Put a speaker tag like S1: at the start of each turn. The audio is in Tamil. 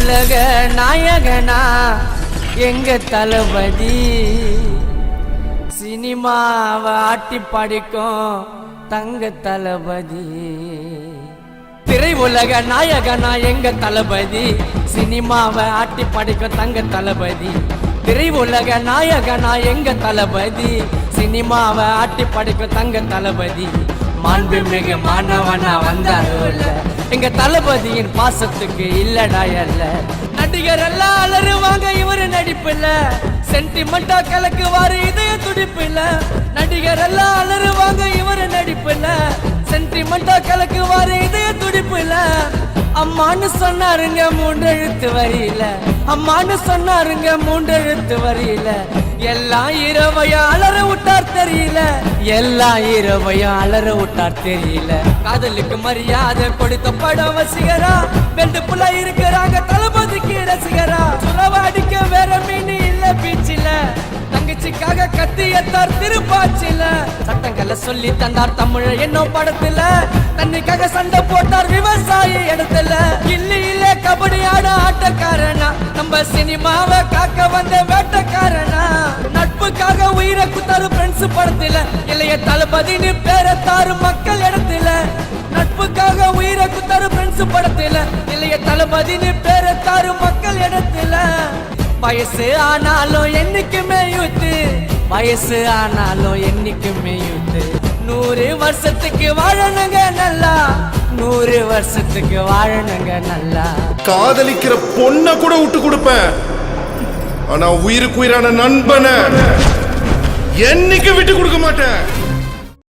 S1: உலக நாயகனா எங்க தளபதி சினிமாவை ஆட்டி படிக்கும் தங்க தளபதி திரை உலக நாயகனா எங்க தளபதி சினிமாவை ஆட்டி படிக்கும் தங்க தளபதி திரை உலக நாயகனா எங்க தளபதி சினிமாவை ஆட்டி படிக்கும் தங்க தளபதி மாண்புமிகு மாணவனா வந்தாருல்ல எங்க தளபதியின் பாசத்துக்கு இல்லடா அல்ல நடிகர் எல்லாம் அலறுவாங்க இவரு நடிப்புல சென்டிமெண்டா கலக்குவாரு இதய துடிப்புல நடிகர் எல்லாம் அலறுவாங்க இவரு நடிப்புல சென்டிமெண்டா கலக்குவாரு இதய துடிப்புல அம்மான்னு சொன்னாருங்க 3 எழுத்து வரியில அம்மான்னு சொன்னாருங்க 3 எழுத்து வரியில எல்லாம் இரவையா அலற விட்டார் தெரியல எல்லாம் இரவையா அலற விட்டார் தெரியல காதலுக்கு மரியாதை கொடுத்த படம் வசிகரா வெண்டு புள்ள இருக்கிறாங்க தளபதிக்கு ரசிகரா சுரவாடிக்க வேற மீன் இல்ல பீச்சில தங்கச்சிக்காக கத்தியத்தார் திருப்பாச்சில சட்டங்களை சொல்லி தந்தார் தமிழ என்ன படத்துல தண்ணிக்காக சண்டை போட்டார் விவசாயி இடத்துல இல்ல கபடி ஆட ஆட்டக்காரனா நம்ம சினிமாவை காக்க வந்த வேட்டக்காரனா நட்புக்காக உயிரை குத்தாரு ஃப்ரெண்ட்ஸ் படத்துல இல்லைய தளபதினு பேரத்தாரு மக்கள் இடத்துல நட்புக்காக உயிரை குத்தாரு ஃப்ரெண்ட்ஸ் படத்துல இல்லைய தளபதினு பேரத்தாரு மக்கள் இடத்துல வயசு ஆனாலும் என்னைக்குமே யூத்து வயசு ஆனாலும் என்னைக்குமே யூத்து 100 வருஷத்துக்கு வாழணுங்க நல்லா 100 வருஷத்துக்கு வாழணுங்க நல்லா
S2: காதலிக்கிற பொண்ண கூட விட்டு கொடுப்பேன் ஆனா உயிருக்கு உயிரான நண்பனை என்னைக்கு விட்டு கொடுக்க மாட்டேன்